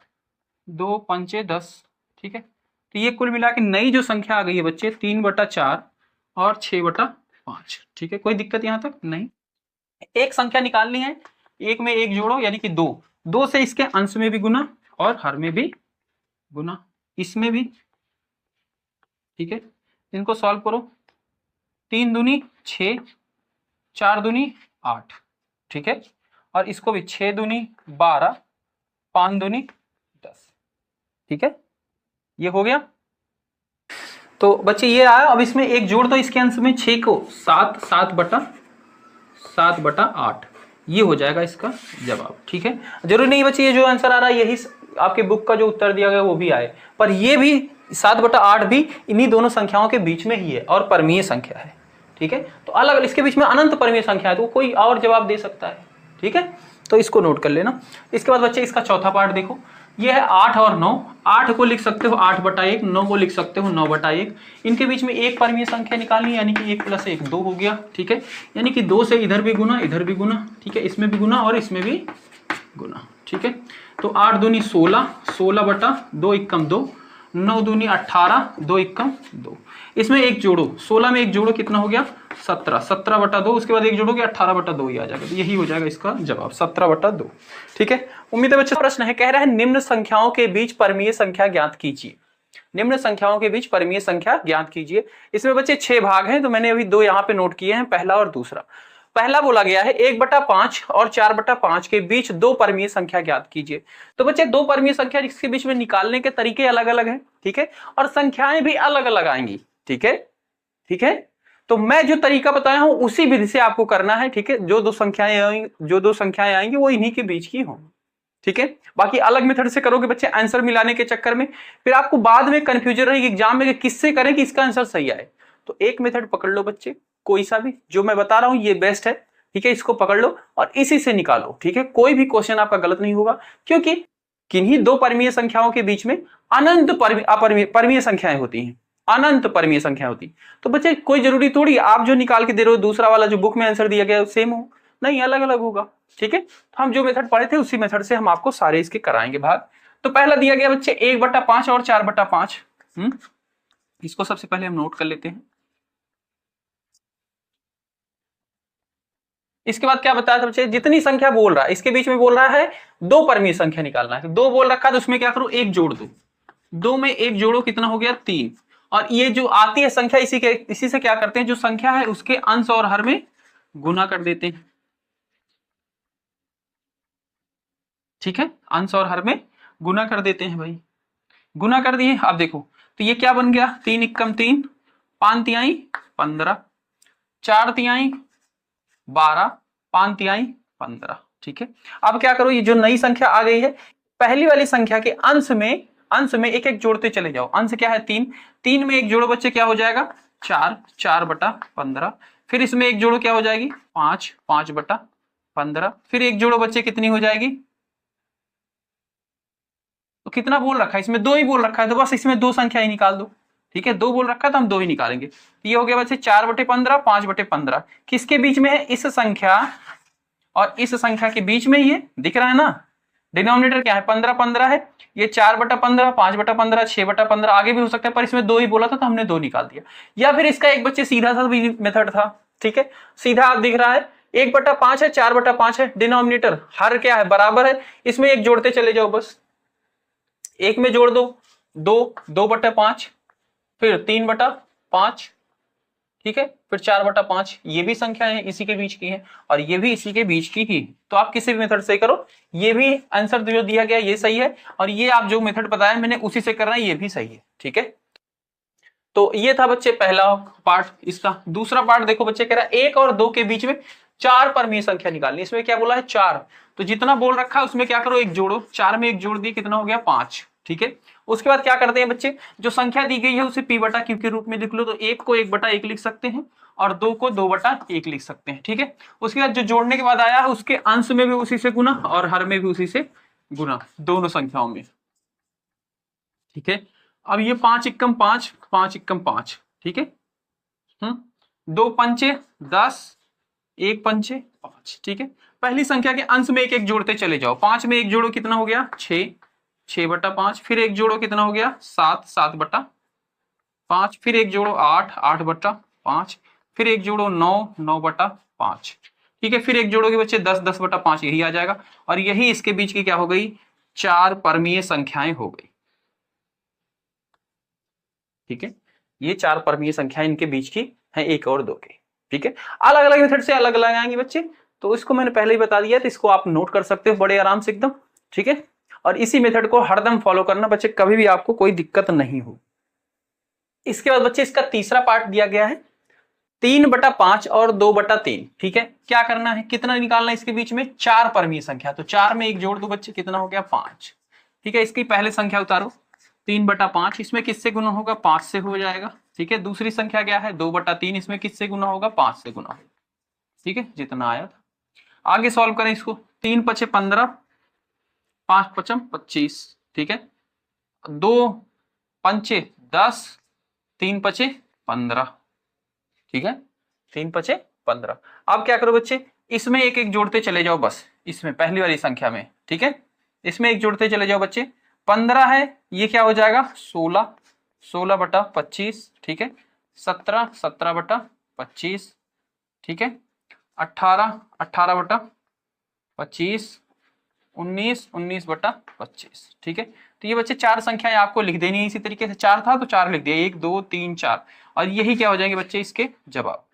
2 × 5 = 10, ठीक है। तो ये कुल मिला के नई जो संख्या आ गई है बच्चे 3/4 और 6/5। ठीक है, कोई दिक्कत यहां तक नहीं। एक संख्या निकालनी है, एक में एक जोड़ो यानी कि 2, 2 से इसके अंश में भी गुना और हर में भी गुना, इसमें भी। ठीक है, इनको सॉल्व करो। 3 दूनी 6, 4 दूनी 8। ठीक है, और इसको भी 6 दूनी 12, 5 दूनी 10। ठीक है, ये हो गया। तो बच्चे ये आया। अब इसमें एक जोड़ दो इसके अंश में 6 को, 7, 7/8 ये हो जाएगा इसका जवाब। ठीक है, जरूरी नहीं बच्चे ये जो आंसर आ रहा है यही आपके बुक का जो उत्तर दिया गया वो भी आए, पर ये भी 7/8 भी इन्हीं दोनों संख्याओं के बीच में ही है और परमीय संख्या है। ठीक है, तो अलग अलग इसके बीच में अनंत परमीय संख्या है, तो कोई और जवाब दे सकता है। ठीक है, तो इसको नोट कर लेना। इसके बाद बच्चे इसका चौथा पार्ट देखो, ये है 8 और 9। 8 को लिख सकते हो 8/1, 9 को लिख सकते हो 9/1। इनके बीच में एक परमीय संख्या निकालनी है, यानी कि 1 + 1 2 हो गया। ठीक है, यानी कि 2 से इधर भी गुना, इधर भी गुना। ठीक है, इसमें भी गुना और इसमें भी गुना। ठीक है, तो 8 दूनी 16, 16/2 = 2, 9 दूनी 18, 2 = 2। इसमें एक जोड़ो, 16 में एक जोड़ो कितना हो गया 17, 17/2। उसके बाद एक जोड़ोगे 18/2 ही आ जाएगा, तो यही हो जाएगा इसका जवाब 17/2। ठीक है, उम्मीद है बच्चों। प्रश्न है, कह रहा है निम्न संख्याओं के बीच परमीय संख्या ज्ञात कीजिए। निम्न संख्याओं के बीच परमीय संख्या ज्ञात कीजिए। इसमें बच्चे 6 भाग हैं, तो मैंने अभी 2 यहाँ पे नोट किए हैं, पहला और दूसरा। पहला बोला गया है 1/5 और 4/5 के बीच 2 परमीय संख्या ज्ञात कीजिए। तो बच्चे 2 परमीय संख्या इसके बीच में निकालने के तरीके अलग अलग हैं। ठीक है, और संख्याएं भी अलग अलग आएंगी। ठीक है, ठीक है, तो मैं जो तरीका बताया हूं उसी विधि से आपको करना है। ठीक है, जो दो संख्याएं आएंगी वो इन्हीं के बीच की होंगी। ठीक है, बाकी अलग मेथड से करोगे बच्चे आंसर मिलाने के चक्कर में फिर आपको बाद में कंफ्यूजन रहेगी एग्जाम में कि किससे करें कि इसका आंसर सही आए। तो एक मेथड पकड़ लो बच्चे, कोई सा भी, जो मैं बता रहा हूं ये बेस्ट है। ठीक है, इसको पकड़ लो और इसी से निकालो। ठीक है, कोई भी क्वेश्चन आपका गलत नहीं होगा, क्योंकि किन्हीं 2 परमीय संख्याओं के बीच में अनंत परमीय संख्याएं होती हैं, अनंत परमीय संख्या होती। तो बच्चे कोई जरूरी थोड़ी आप जो निकाल के दे रहे हो दूसरा वाला जो बुक में आंसर दिया गया सेम हो, नहीं, अलग अलग होगा। ठीक है, तो हम जो मेथड पढ़े थे उसी मेथड से हम आपको सारे इसके कराएंगे भाग। तो पहला दिया गया बच्चे 1/5 और 4/5। इसको सबसे पहले हम नोट कर लेते हैं। इसके बाद क्या बताया था बच्चे, जितनी संख्या बोल रहा है इसके बीच में बोल रहा है 2 परमीय संख्या निकालना है। तो 2 बोल रखा है, तो उसमें क्या करो, 1 जोड़ दो। 2 में 1 जोड़ो कितना हो गया 3। और ये जो आती है संख्या इसी से क्या करते हैं, जो संख्या है उसके अंश और हर में गुना कर देते हैं। ठीक है, अंश और हर में गुना कर देते हैं भाई, गुना कर दिए। अब देखो, तो ये क्या बन गया, 3 × 3, 5 तिहाई 15, 4 तिहाई 12, 5 तिहाई 15। ठीक है, अब क्या करो, ये जो नई संख्या आ गई है पहली वाली संख्या के अंश में एक एक जोड़ते चले जाओ। अंश क्या है 3, 3 में एक जोड़ो बच्चे क्या हो जाएगा 4, 4/15। फिर इसमें एक जोड़ो क्या हो जाएगी 5, 5/15। फिर एक जोड़ो बच्चे कितनी हो जाएगी, तो कितना बोल रखा है इसमें 2 ही बोल रखा है, तो बस इसमें 2 संख्या ही निकाल दो। ठीक है, 2 बोल रखा है तो हम 2 ही निकालेंगे। तो ये हो गया बच्चे 4/15, 5/15। किसके बीच में है, इस संख्या और इस संख्या के बीच में ही है, दिख रहा है ना। डिनोमिनेटर क्या है 15, 15 है। ये 4/15, 5/15, 6/15 आगे भी हो सकता है, पर इसमें 2 ही बोला था तो हमने 2 निकाल दिया। या फिर इसका एक बच्चे सीधा सा भी मेथड था। ठीक है, सीधा दिख रहा है 1/5 है, 4/5 है, डिनोमिनेटर हर क्या है बराबर है, इसमें एक जोड़ते चले जाओ बस। एक में जोड़ दो 2, 2/5, फिर 3/5। ठीक है, फिर 4/5। ये भी संख्या है इसी के बीच की है और ये भी इसी के बीच की ही। तो आप किसी भी मेथड से करो, ये भी आंसर जो दिया गया ये सही है, और ये आप जो मेथड बताया मैंने उसी से करना है, ये भी सही है। ठीक है, तो ये था बच्चे पहला पार्ट इसका। दूसरा पार्ट देखो बच्चे, कह रहा है 1 और 2 के बीच में 4 परमीय संख्या निकालनी। इसमें क्या बोला है 4, तो जितना बोल रखा है उसमें क्या करो एक जोड़ो। 4 में एक जोड़ दी कितना हो गया 5। ठीक है, उसके बाद क्या करते हैं बच्चे, जो संख्या दी गई है उसे p/q के रूप में लिख लो। तो 1 को 1/1 लिख सकते हैं और 2 को 2/1 लिख सकते हैं। ठीक है, उसके बाद जो जोड़ने के बाद आया है उसके अंश में भी उसी से गुना और हर में भी उसी से गुना, दोनों संख्याओं में। ठीक है, अब ये 5 × 5, 5 × 5। ठीक है, 2 पंचे 10, 1 पंचे 5। ठीक है, पहली संख्या के अंश में एक एक जोड़ते चले जाओ। 5 में एक जोड़ो कितना हो गया 6, 6/5, फिर एक जोड़ो कितना हो गया 7, 7/5, फिर एक जोड़ो 8, 8/5, फिर एक जोड़ो 9, 9/5, ठीक है। फिर एक जोड़ोगे बच्चे 10, 10/5, यही आ जाएगा। और यही इसके बीच की क्या हो गई, 4 परमीय संख्याएं हो गई, ठीक है। ये 4 परमीय संख्याएं इनके बीच की है, 1 और 2 की, ठीक है। अलग अलग मेथड से अलग अलग आएंगे बच्चे, तो इसको मैंने पहले ही बता दिया, तो इसको आप नोट कर सकते हो बड़े आराम से एकदम, ठीक है। और इसी मेथड को हरदम फॉलो करना बच्चे, कभी भी आपको कोई दिक्कत नहीं हो। इसके बाद बच्चे इसका तीसरा पार्ट दिया गया है 3/5 और 2/3, ठीक है। क्या करना है, कितना निकालना है इसके बीच में, 4 परमीय संख्या, तो 4 में 1 जोड़ दो बच्चे, कितना हो गया 5, ठीक है। इसकी पहले संख्या उतारो 3/5, इसमें किससे गुना होगा 5 से हो जाएगा, ठीक है। दूसरी संख्या क्या है 2/3, इसमें किससे गुना होगा 5 से गुना होगा, ठीक है, जितना आया था। आगे सॉल्व करें इसको, 3×5 = 15, 5×5 = 25, ठीक है। 2×5 = 10, 3×5 = 15, ठीक है। 3×5 = 15। अब क्या करो बच्चे, इसमें एक एक जोड़ते चले जाओ, बस इसमें पहली वाली संख्या में, ठीक है। इसमें एक जोड़ते चले जाओ बच्चे, 15 है, ये क्या हो जाएगा 16, 16/25, ठीक है। 17, 17/25, ठीक है। 18, 18/25, 19, 19/25, ठीक है। तो ये बच्चे 4 संख्याएं आपको लिख देनी है इसी तरीके से, 4 था तो 4 लिख दिया, 1, 2, 3, 4, और यही क्या हो जाएंगे बच्चे इसके जवाब,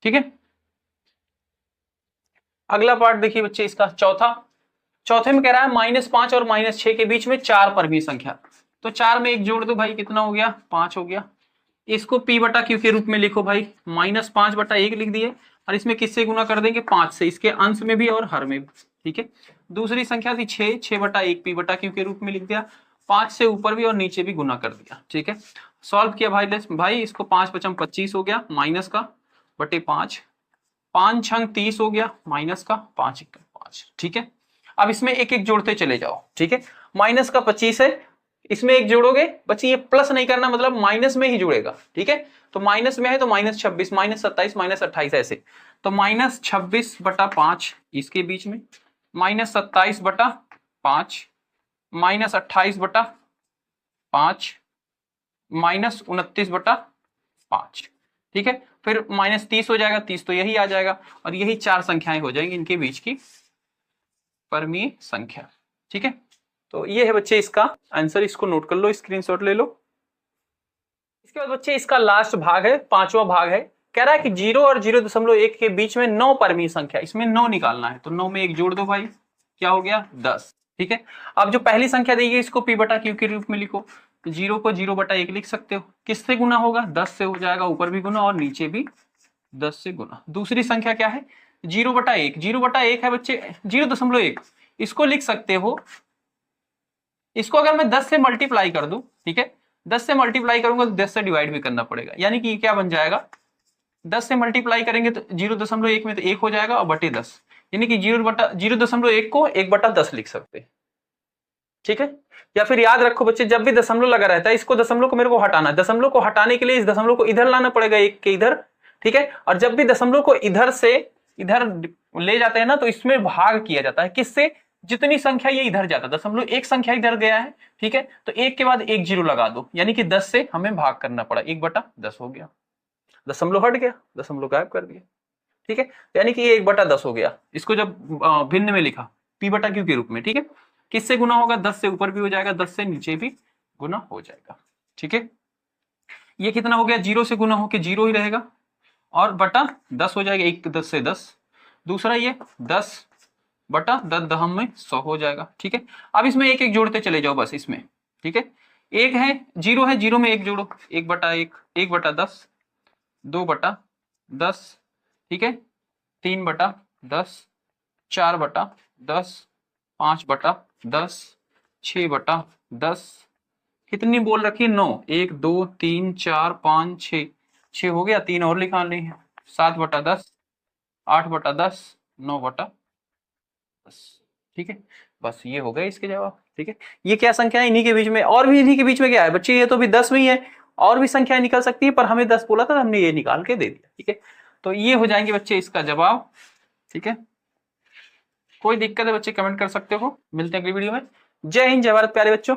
ठीक है। अगला पार्ट देखिए बच्चे, इसका चौथे में कह रहा है -5 और -6 के बीच में 4 परमीय संख्या, तो 4 में 1 जोड़ दो भाई, कितना हो गया 5 हो गया। इसको P/Q के रूप में लिखो भाई, -5/1 लिख दिए, और इसमें किससे गुना कर देंगे 5 से, इसके अंश में भी और हर में भी, ठीक है। दूसरी संख्या थी 6, 6/1 P/Q के रूप में लिख दिया, 5 से ऊपर भी और नीचे भी गुना कर दिया, ठीक है। सॉल्व किया भाई, इसको 5×5 = 25 हो गया, माइनस का बटे 5, 5×6 = 30 हो गया, माइनस का 5×5, ठीक है। अब इसमें एक एक जोड़ते चले जाओ, ठीक है। माइनस का 25 है, इसमें एक जोड़ोगे बच्चे, ये प्लस नहीं करना, मतलब माइनस में ही जुड़ेगा, ठीक है। तो माइनस में है तो -26, -27, -28 ऐसे, तो -26/5 इसके बीच में, -27/5, -28/5, -29/5, ठीक है। फिर -30 हो जाएगा, 30 तो यही आ जाएगा, और यही 4 संख्याएं हो जाएंगी इनके बीच की परमीय संख्या, ठीक है। तो ये है बच्चे इसका आंसर, इसको नोट कर लो, स्क्रीनशॉट ले लो। इसके बाद बच्चे इसका लास्ट भाग है, 5वां भाग है, कह रहा है कि 0 और 0.1 के बीच में 9 परमीय संख्या, इसमें 9 निकालना है, तो 9 में 1 जोड़ दो भाई, क्या हो गया 10, ठीक है। अब जो पहली संख्या दी गई इसको P/Q के रूप में लिखो, 0 को 0/1 लिख सकते हो, किससे गुना होगा 10 से हो जाएगा, ऊपर भी गुना और नीचे भी 10 से गुना। दूसरी संख्या क्या है 0/1, 0/1 है बच्चे 0.1, इसको लिख सकते हो, इसको अगर मैं 10 से मल्टीप्लाई कर दूं, ठीक है, 10 से मल्टीप्लाई करूंगा तो 10 से डिवाइड भी करना पड़ेगा, यानी कि क्या बन जाएगा 10 से मल्टीप्लाई करेंगे तो 0.1 में तो 1 हो जाएगा, और बटे 10, यानी कि 0.1 को 1/10 लिख सकते हैं, ठीक है। या फिर याद रखो बच्चे, जब भी दशमलव लगा रहता है, इसको दशमलव को मेरे को हटाना है, दशमलव को हटाने के लिए इस दशमलव को इधर लाना पड़ेगा, 1 के इधर, ठीक है। और जब भी दशमलव को इधर से इधर ले जाते हैं ना, तो इसमें भाग किया जाता है, किससे, जितनी संख्या ये इधर जाता है, दशमलव एक संख्या इधर गया है, ठीक है, तो 1 के बाद 1 0 लगा दो, यानी कि 10 से हमें भाग करना पड़ा, 1/10 हो गया, दशमलव हट गया, दशमलव गायब कर दिया, ठीक है, यानी कि ये 1/10 हो गया। इसको जब भिन्न में लिखा P/Q के रूप में, ठीक है, किससे गुना होगा 10 से ऊपर भी हो जाएगा, 10 से नीचे भी गुना हो जाएगा, ठीक है। ये कितना हो गया, 0 से गुना होके 0 ही रहेगा, और बटा 10 हो जाएगा, 1 10 से 10, दूसरा ये 10/10 में 100 हो जाएगा, ठीक है। अब इसमें एक एक जोड़ते चले जाओ बस इसमें, ठीक है। 1 है 0 में 1 जोड़ो, 1/1, 1/10, 2/10, ठीक है, 3/10, 4/10, 5/10, 6/10, कितनी बोल रखी 9, 1 2 3 4 5 6, 6 हो गया, 3 और लिखा नहीं है, 7/10, 8/10, 9/10, ठीक है। बस ये हो गए इसके जवाब, ठीक है। ये क्या संख्या है इन्हीं के बीच में, और भी इन्हीं के बीच में क्या है बच्चे, ये तो भी 10 में ही है, और भी संख्या निकल सकती है, पर हमें 10 बोला था, हमने ये निकाल के दे दिया, ठीक है। तो ये हो जाएंगे बच्चे इसका जवाब, ठीक है। कोई दिक्कत है बच्चे कमेंट कर सकते हो, मिलते हैं अगली वीडियो में, जय हिंद, जय भारत प्यारे बच्चों।